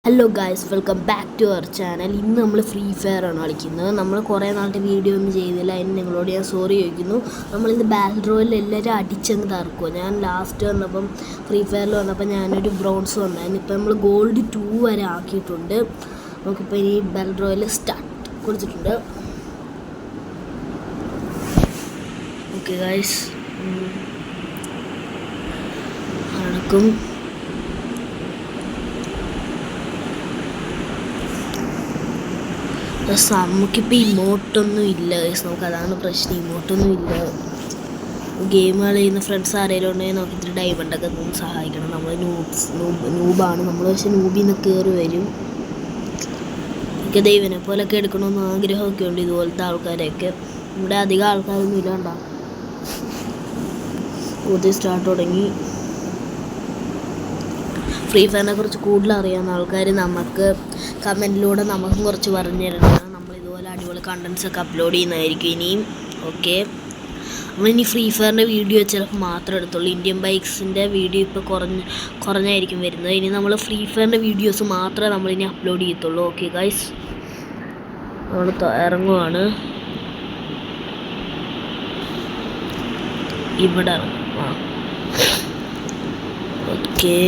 Hello guys, welcome back to our channel. ഇന്ന് നമ്മൾ free fire ആണ് കളിക്കുന്നത്. നമ്മൾ കുറേ നാളത്തെ വീഡിയോ ഒന്നും ചെയ്തില്ല. അതിന് നിങ്ങളോട് ഞാൻ സോറി ചോദിക്കുന്നു. നമ്മളിന്ന് ബാറ്റിൽ റോയലിൽ എല്ലാവരും അടിച്ചങ്ങ് തറക്കുമോ. ഞാൻ ലാസ്റ്റ് വന്നപ്പം ഫ്രീ ഫയറിൽ വന്നപ്പോൾ ഞാനൊരു ബ്രോൺസ് വന്നായിരുന്നു. ഇപ്പം നമ്മൾ ഗോൾഡ് 2 വരെ ആക്കിയിട്ടുണ്ട്. നമുക്കിപ്പോൾ ഇനി ബാറ്റിൽ റോയൽ സ്റ്റാർട്ട് കൊടുത്തിട്ടുണ്ട്. ഓക്കെ ഗായ്സ്, നടക്കും. നമുക്കിപ്പോൾ ഇമോട്ടൊന്നും ഇല്ല ഗൈസ്. നമുക്കതാണ് പ്രശ്നം, ഇമോട്ടൊന്നും ഇല്ല. ഗെയിം കളിയുന്ന ഫ്രണ്ട്സ് ആരെങ്കിലും ഉണ്ടെങ്കിൽ നമുക്ക് ഇത്തിരി ഡയമണ്ടൊക്കെ ഒന്ന് സഹായിക്കണം. നമ്മൾ നൂബാണ് നമ്മൾ, പക്ഷേ നൂബിൽ നിന്ന് കയറി വരും. എനിക്ക് ദൈവനെ പോലൊക്കെ എടുക്കണമെന്ന് ആഗ്രഹമൊക്കെ ഉണ്ട്, ഇതുപോലത്തെ ആൾക്കാരെയൊക്കെ. ഇവിടെ അധികം ആൾക്കാരൊന്നും ഇല്ലാണ്ടാ. പുതിയ സ്റ്റാർട്ട് തുടങ്ങി. ഫ്രീ ഫയറിനെ കുറിച്ച് കൂടുതൽ അറിയാവുന്ന ആൾക്കാർ നമുക്ക് കമൻറ്റിലൂടെ നമുക്കും കുറച്ച് പറഞ്ഞു തരുന്നതാണ്. നമ്മൾ ഇതുപോലെ അടിപൊളി കണ്ടൻസൊക്കെ അപ്ലോഡ് ചെയ്യുന്നതായിരിക്കും ഇനിയും. ഓക്കെ, നമ്മളിനി ഫ്രീ ഫയറിൻ്റെ വീഡിയോ ചിലപ്പോൾ മാത്രമേ എടുത്തുള്ളൂ. ഇന്ത്യൻ ബൈക്സിൻ്റെ വീഡിയോ ഇപ്പോൾ കുറഞ്ഞായിരിക്കും വരുന്നത്. ഇനി നമ്മൾ ഫ്രീ ഫയറിൻ്റെ വീഡിയോസ് മാത്രമേ നമ്മളിനി അപ്ലോഡ് ചെയ്യത്തുള്ളൂ. ഓക്കെ ഗൈസ്, നമ്മൾ ഇറങ്ങുവാണ്. ഇവിടെ ഓക്കെ,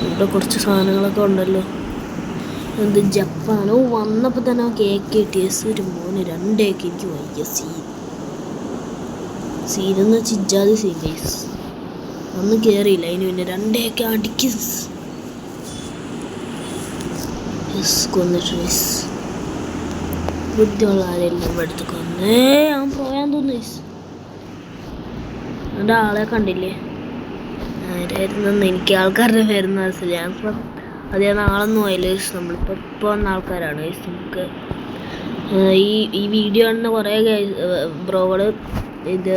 ഇവിടെ കുറച്ച് സാധനങ്ങളൊക്കെ ഉണ്ടല്ലോ. എന്ത് ജപ്പാനോ വന്നപ്പോൾ തന്നെ ആ കേക്ക് കിട്ടിയ ഒരു മോന് 2 കേക്ക് എനിക്ക് വയ്യ. സീനെന്ന് വെച്ചാൽ ഇജാതി സീൻ ഗൈസ്. അന്ന് കയറിയില്ല, അതിന് പിന്നെ 2 കേക്ക് അടിക്കും. കൊന്നിട്ട് ബുദ്ധിയുള്ള ആരെല്ലാം ഇവിടെ അടുത്ത് കൊന്നേ. ഞാൻ പോയാൻ തോന്നുന്നു ഗൈസ്. എൻ്റെ ആളെ കണ്ടില്ലേ, ആരായിരുന്നെന്ന് എനിക്ക് ആൾക്കാരുടെ പേരുന്ന മനസ്സില്ല. ഞാനിപ്പോൾ അതേ നാളൊന്നും ആയില്ല. നമ്മളിപ്പോൾ വന്ന ആൾക്കാരാണ്. നമുക്ക് ഈ വീഡിയോ കാണുന്ന കുറേ ബ്രോകൾ ഇത്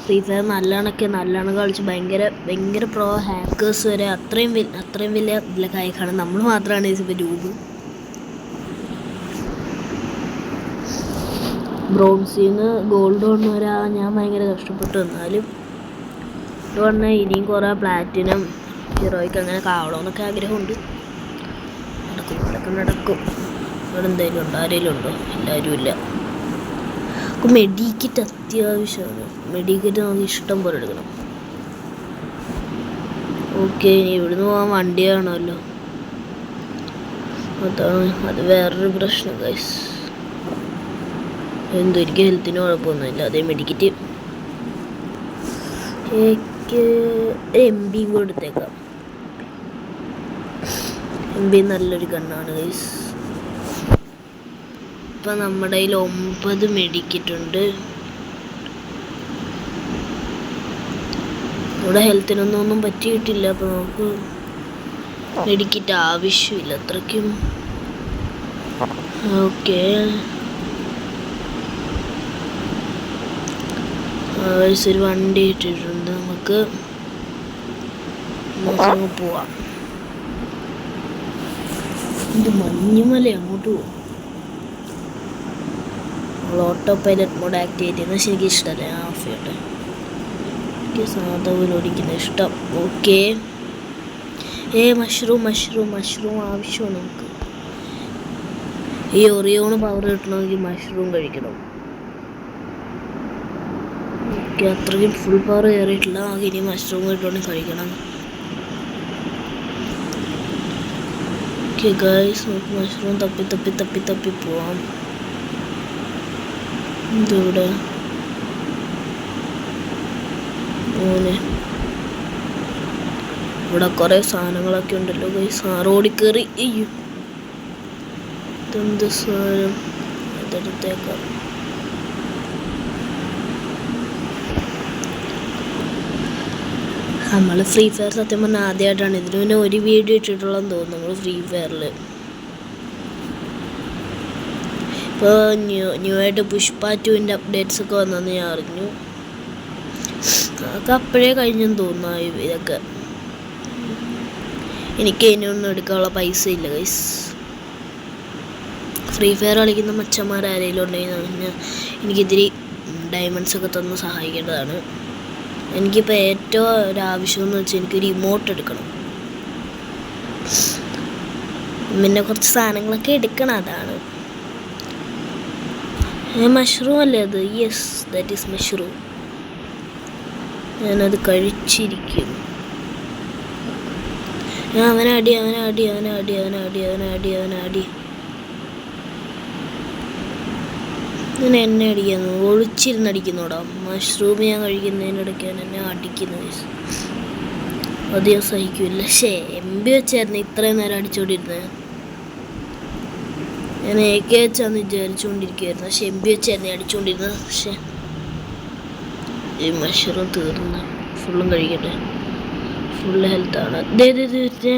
ഫ്രീ ഫയർ നല്ലോണം കളിച്ച് ഭയങ്കര പ്രോ ഹാക്കേഴ്സ് വരെ അത്രയും വലിയ ഇതിലൊക്കെ ആയിക്കാണ്. നമ്മൾ മാത്രമാണ് ഇപ്പോൾ രൂപ ബ്രോൺസിൽ നിന്ന് ഗോൾഡ് കൊണ്ടുവരാ. ഞാൻ ഭയങ്കര കഷ്ടപ്പെട്ടു. എന്നാലും പറഞ്ഞാൽ ഇനിയും കുറേ പ്ലാറ്റിനം ഹീറോയ്ക്ക് അങ്ങനെ കാവണമെന്നൊക്കെ ആഗ്രഹമുണ്ട്. നടക്കും. ഇവിടെ എന്തെങ്കിലും ഉണ്ടോ? ആരെങ്കിലും ഉണ്ടോ? എല്ലാവരും ഇല്ല. അപ്പോൾ മെഡിക്കിറ്റ് അത്യാവശ്യമാണ്. മെഡിക്കിറ്റ് നമുക്ക് ഇഷ്ടം പോലെ എടുക്കണം. ഓക്കെ, ഇനി ഇവിടുന്ന് പോകാൻ വണ്ടി കാണുമല്ലോ. അത് വേറൊരു പ്രശ്നം ഗൈസ്. എന്തോ എനിക്ക് ഹെൽത്തിന് കുഴപ്പമൊന്നുമില്ല. അതേ മെഡിക്കിറ്റ് MP കൊടുത്തേക്കാം. MP നല്ലൊരു ഗണ്ണാണ് ഗൈസ്. ഇപ്പം നമ്മുടെ കയ്യിൽ 9 മെഡിക്കിട്ടുണ്ട്. ഇവിടെ ഹെൽത്തിനൊന്നും പറ്റിയിട്ടില്ല. അപ്പോൾ നമുക്ക് മെഡിക്കിറ്റ് ആവശ്യമില്ല അത്രയ്ക്കും. ഓക്കെ, ഒരു വണ്ടി ഇട്ടിട്ടുണ്ട്. നമുക്ക് പോവാം. ഇത് മഞ്ഞുമല അങ്ങോട്ട് പോകും. നമ്മൾ ഓട്ടോ പൈലറ്റ് മോഡ് ആക്ടിവേറ്റ് ചെയ്യുന്നത് ശരിക്കും ഇഷ്ടമല്ല. ഞാൻ ഓഫ് ചെയ്യട്ടെ. എനിക്ക് സാധാ പോലെ ഓടിക്കുന്ന ഇഷ്ടം. ഓക്കെ, മഷ്റൂം ആവശ്യമാണ് നമുക്ക്. ഈ ഒറിയോണ് പവർ കിട്ടണമെങ്കിൽ മഷ്റൂം കഴിക്കണം. അത്രയ്ക്കും ഫുൾ പവർ കയറിയിട്ടില്ല. ഇനി മഷ്റൂം കിട്ടുവാണെങ്കിൽ കഴിക്കണം. ഓക്കെ ഗൈസ്, നമുക്ക് മഷ്റൂം തപ്പി പോവാം. ഇതിവിടെ ഇവിടെ കുറേ സാധനങ്ങളൊക്കെ ഉണ്ടല്ലോ ഗൈസ്. റോഡിൽ കയറി ഇതെന്ത് സാധനം, അതെടുത്തേക്കാം. നമ്മൾ ഫ്രീ ഫയർ സത്യം പറഞ്ഞാൽ ആദ്യമായിട്ടാണ്. ഇതിന് പിന്നെ ഒരു വീഡിയോ ഇട്ടിട്ടുള്ളതെന്ന് തോന്നുന്നു നമ്മൾ ഫ്രീ ഫയറിൽ. ഇപ്പോൾ ന്യൂ ആയിട്ട് പുഷ്പ 2ൻ്റെ അപ്ഡേറ്റ്സ് ഒക്കെ വന്നെന്ന് ഞാൻ അറിഞ്ഞു. അതൊക്കെ അപ്പോഴേ കഴിഞ്ഞെന്ന് തോന്നുന്നു ഇതൊക്കെ. എനിക്ക് ഇതിനൊന്നും എടുക്കാനുള്ള പൈസ ഇല്ല ഗൈസ്. ഫ്രീ ഫയർ കളിക്കുന്ന മച്ചന്മാർ ആരെങ്കിലും ഉണ്ടെങ്കിൽ എനിക്കിതിരി ഡയമണ്ട്സൊക്കെ തന്ന് സഹായിക്കേണ്ടതാണ്. എനിക്കിപ്പോൾ ഏറ്റവും ഒരാവശ്യം എന്ന് വെച്ചാൽ എനിക്കൊരു ഇമോട്ട് എടുക്കണം. പിന്നെ കുറച്ച് സാധനങ്ങളൊക്കെ എടുക്കണം. അതാണ് മഷ്റൂം അല്ലേ അത്? Yes, that is mushroom. ഞാനത് കഴിച്ചിരിക്കും. അവനടി ഞാൻ എന്നെ അടിക്കുന്നു, ഒളിച്ചിരുന്ന് അടിക്കുന്നോടാ. മഷ്റൂം ഞാൻ കഴിക്കുന്നതിനിടയ്ക്കാണ് എന്നെ അടിക്കുന്നത്. അത് ഞാൻ സഹിക്കില്ല. MB വെച്ചായിരുന്നു ഇത്രയും നേരം അടിച്ചോണ്ടിരുന്നത്. ഞാൻ AK വെച്ചാന്ന് വിചാരിച്ചുകൊണ്ടിരിക്കുകയായിരുന്നു, പക്ഷെ MB വെച്ചായിരുന്നു അടിച്ചുകൊണ്ടിരുന്നത്. പക്ഷെ ഈ മഷ്റൂം തീർന്നു. ഫുള്ളും കഴിക്കട്ടെ. ഫുള്ള് ഹെൽത്താണ്. ഒരുത്തിനെ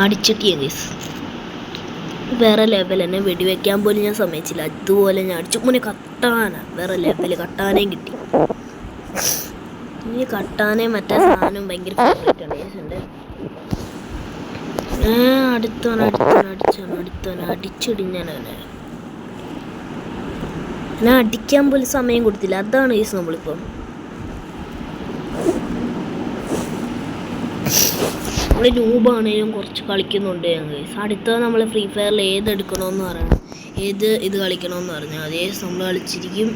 അടിച്ചിട്ട് ഗൈസ്. വേറെ ലെവൽ. എന്നെ വെടിവെക്കാൻ പോലും ഞാൻ സമ്മതിച്ചില്ല. അതുപോലെ ഞാൻ അടിച്ചു. മുന്നേ കട്ടാന വേറെ ലെവല്. കട്ടാനേയും കിട്ടി. ഈ കട്ടാനേ മറ്റേ സാധനം ഭയങ്കര ഫേവറേറ്റ് ആണ് ഗൈസിൻ്റെ. അടിച്ചിടിഞ്ഞാനവനെ. ഞാൻ അടിക്കാൻ പോലും സമയം കൊടുത്തില്ല. അതാണ് ഗൈസ് നമ്മളിപ്പം. നമ്മൾ നൂബാണേലും കുറച്ച് കളിക്കുന്നുണ്ട് ഞാൻ ഗൈസ്. അടുത്ത നമ്മൾ ഫ്രീ ഫയറിൽ ഏതെടുക്കണമെന്ന് പറയണം, ഇത് കളിക്കണമെന്ന് പറഞ്ഞാൽ അതേ നമ്മൾ കളിച്ചിരിക്കും.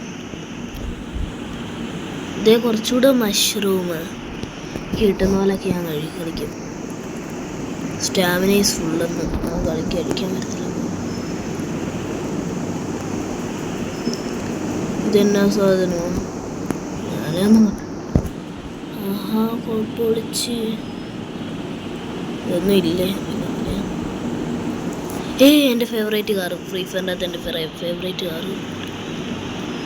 ഇതേ കുറച്ചുകൂടെ മഷ്റൂം കിട്ടുന്ന പോലൊക്കെ ഞാൻ കളിക്കും. സ്റ്റാമിന ഈസ് ഫുള്ളൊന്നും അടിക്കാൻ പറ്റത്തില്ല. ഇതെന്നാ സാധനമോ? ഞാനൊന്നും പൊളിച്ച് ഇതൊന്നും ഇല്ലേ. എൻ്റെ ഫേവറേറ്റ് കാറ് ഫ്രീ ഫയറിൻ്റെ അകത്ത് എൻ്റെ ഫേവറേറ്റ് കാറ്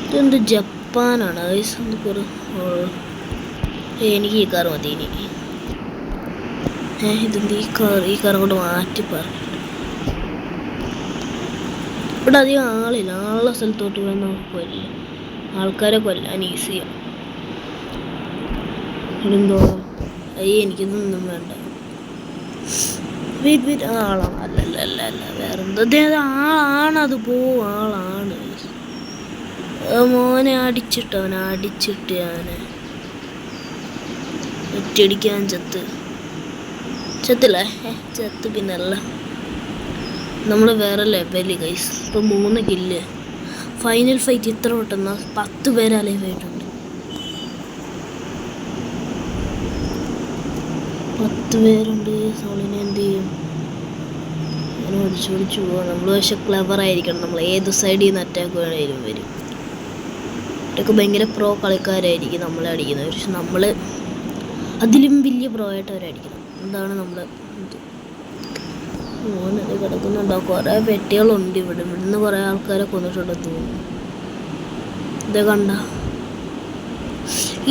ഇതെന്ത് ജപ്പാനാണ് എനിക്ക് ഈ കാർ മതി ഇനി. ഇതെന്ത് ഈ കാർ കൊണ്ട് മാറ്റി പറഞ്ഞു. ഇവിടെ അധികം ആളില്ല. ആളുള്ള സ്ഥലത്തോട്ട് പോയാൽ നമുക്ക് കൊല്ലില്ല. ആൾക്കാരെ കൊല്ലാൻ ഈസിയാണ്. ഇതെന്തോ എനിക്കിതൊന്നും വേണ്ട. ആളാണ്. അല്ല വേറെന്താ ആളാണത്. ആളാണ് മോനെ അടിച്ചിട്ട് ഞാന് ഒറ്റയടിക്കാൻ ചത്തില്ലേ? ചത്ത് പിന്നല്ല. നമ്മൾ വേറെ ലെവല് ഗൈസ്. ഇപ്പം 3 കില്ല്. ഫൈനൽ ഫൈറ്റ് ഇത്ര പെട്ടെന്ന 10 പേര് അലൈവായിട്ടുണ്ട്. 10 പേരുണ്ട്. സോളിനെ എന്ത് ചെയ്യും? അങ്ങനെ ഒടിച്ചു പോവാം. നമ്മൾ പക്ഷെ ക്ലെവറായിരിക്കണം. നമ്മൾ ഏത് സൈഡിൽ നിന്ന് അറ്റാക്ക് വേണേലും വരും. ഇതൊക്കെ ഭയങ്കര പ്രോ കളിക്കാരായിരിക്കും നമ്മളെ അടിക്കുന്നത്. പക്ഷെ നമ്മൾ അതിലും വലിയ പ്രോ ആയിട്ട് അവരടിക്കണം. എന്താണ് നമ്മൾ മോനത് കിടക്കുന്നുണ്ടോ? കുറേ പെട്ടികളുണ്ട് ഇവിടുന്ന് കുറേ ആൾക്കാരെ കൊന്നിട്ടുണ്ടെന്ന് തോന്നുന്നു. ഇത് കണ്ട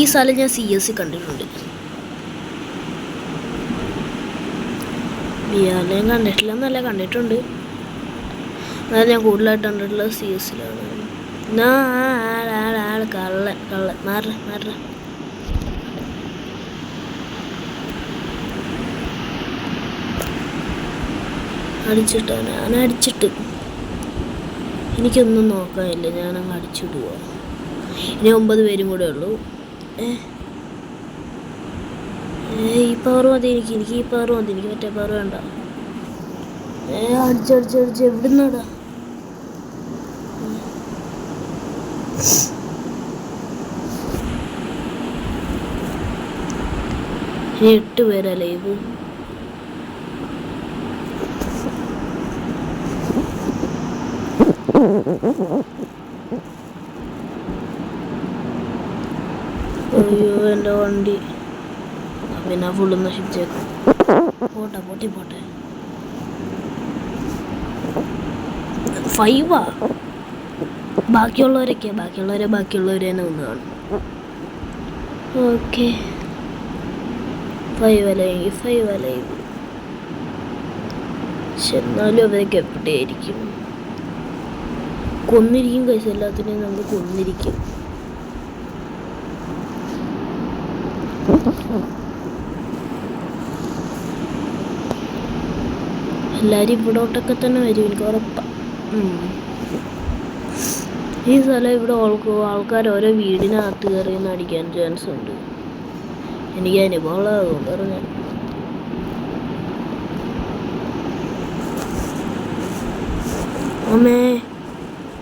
ഈ സ്ഥലം ഞാൻ CS കണ്ടിട്ടുണ്ട്. ബിയാലയും കണ്ടിട്ടില്ലെന്നല്ല, കണ്ടിട്ടുണ്ട്. അതായത് ഞാൻ കൂടുതലായിട്ട് കണ്ടിട്ടുള്ളത് CS-ലാണ്. കള്ളൻ മാറ അടിച്ചിട്ട് ഞാൻ അടിച്ചിട്ട് എനിക്കൊന്നും നോക്കാനില്ല. ഞാനങ്ങ് അടിച്ചിട്ട് പോവാം. ഇനി 9 പേരും കൂടെ ഉള്ളൂ. ഈ പവർ മതി എനിക്ക് ഈ പവർ മതി. എനിക്ക് മറ്റേ പവർ വേണ്ട. അടിച്ചടിച്ച് എവിടുന്നാടാ? ഇനി 8 പേരാ ലൈവ്. അയ്യോ എൻ്റെ വണ്ടി പിന്നെ ഫുള്ള് നശിപ്പിച്ചേക്കും. പോട്ടെ 5 ബാക്കിയുള്ളവരെ തന്നെ ഒന്ന് കാണും. Okay 5 alive. പക്ഷെ എന്നാലും അവരൊക്കെ എവിടെയായിരിക്കും? കൊന്നിരിക്കും കഴിച്ച എല്ലാത്തിനെയും നമ്മൾ കൊന്നിരിക്കും. എല്ലാവരും ഇവിടോട്ടൊക്കെ തന്നെ വരും, എനിക്ക് ഉറപ്പാണ്. ഈ സ്ഥലം ഇവിടെ ആൾക്കാർ ഓരോ വീടിനകത്ത് കയറി അടിക്കാൻ ചാൻസ് ഉണ്ട്. എനിക്ക് അനുഭവമുള്ളതുകൊണ്ട് പറഞ്ഞാൽ അമ്മേ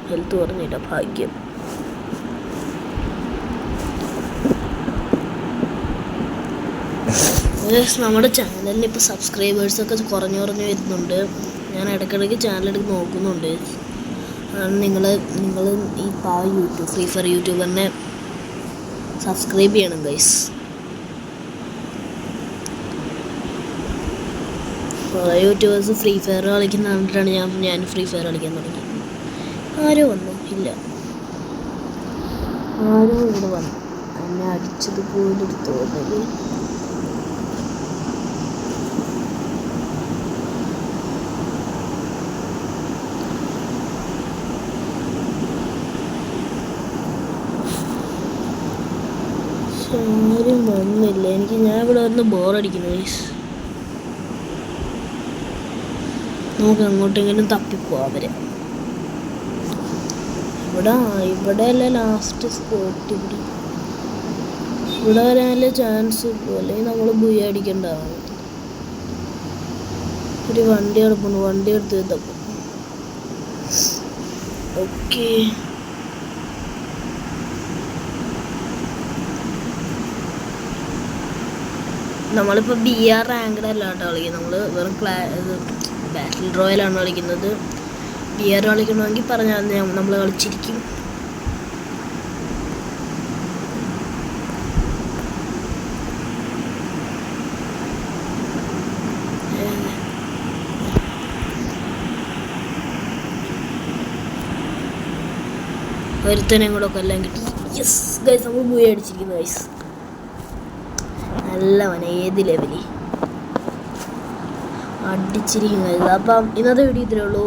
ഹെൽത്ത് പറഞ്ഞില്ല, ഭാഗ്യം. നമ്മുടെ ചാനലിൽ ഇപ്പോൾ സബ്സ്ക്രൈബേഴ്സൊക്കെ കുറഞ്ഞു വരുന്നുണ്ട്. ഞാൻ ഇടയ്ക്കിടയ്ക്ക് ചാനലെടുത്ത് നോക്കുന്നുണ്ട്. നിങ്ങൾ ഈ ഫ്രീ ഫയർ യൂട്യൂബറിനെ സബ്സ്ക്രൈബ് ചെയ്യണം ഗൈസ്. കുറേ യൂട്യൂബേഴ്സ് ഫ്രീ ഫയർ കളിക്കുന്ന കണ്ടിട്ടാണ് ഞാൻ ഫ്രീ ഫയർ കളിക്കാൻ തുടങ്ങി. ആരോ വന്നു? ഇല്ല, ആരോ ഇവിടെ വന്നു. എന്നെ അടിച്ചതുപോലൊരു തോന്നല്. ആരും വന്നില്ല. ഞാൻ ഇവിടെ വന്ന് ബോറടിക്കുന്നു ഗൈസ്. നമുക്ക് അങ്ങോട്ടെങ്കിലും തപ്പിപ്പോവാം അവരെ. ഇവിടെ അല്ല ലാസ്റ്റ് സ്പോട്ട്. ഇവിടെ വരാനല്ലേ ചാൻസ് കിട്ടും, അല്ലെങ്കിൽ നമ്മൾ ബുയ അടിക്കേണ്ടതാണ്. ഒരു വണ്ടി കിടപ്പുണ്ട്, വണ്ടി എടുത്ത് തപ്പും. ഓക്കെ, നമ്മളിപ്പോൾ BR റാങ്ക്ഡ് അല്ല കേട്ടോ കളിക്കുന്നത്. നമ്മൾ വെറും ബാറ്റിൽ റോയലാണ് കളിക്കുന്നത്. BR കളിക്കണമെങ്കിൽ പറഞ്ഞാൽ നമ്മൾ കളിച്ചിരിക്കും. ഒരുത്തനെയും കൂടെ കൊല്ലാൻ കിട്ടി. യെസ് ഗൈസ്, നമ്മൾ ബുയ അടിച്ചിരിക്കുന്നു ഗൈസ്. നല്ല ഏത് ലെവലി അടിച്ചിരിക്കുന്നത്. അപ്പം ഇന്നത്തെ വീഡിയോ ഇത്രേ ഉള്ളൂ.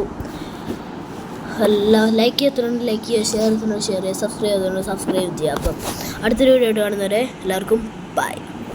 ലൈക്ക് ചെയ്യത്തുണ്ട്, ലൈക്ക് ചെയ്യുക, ഷെയർ ചെയ്യുക, സബ്സ്ക്രൈബ് ചെയ്യുക. അപ്പം അടുത്തൊരു വീഡിയോ ആയിട്ട് കാണുന്നവരെ എല്ലാവർക്കും ബൈ.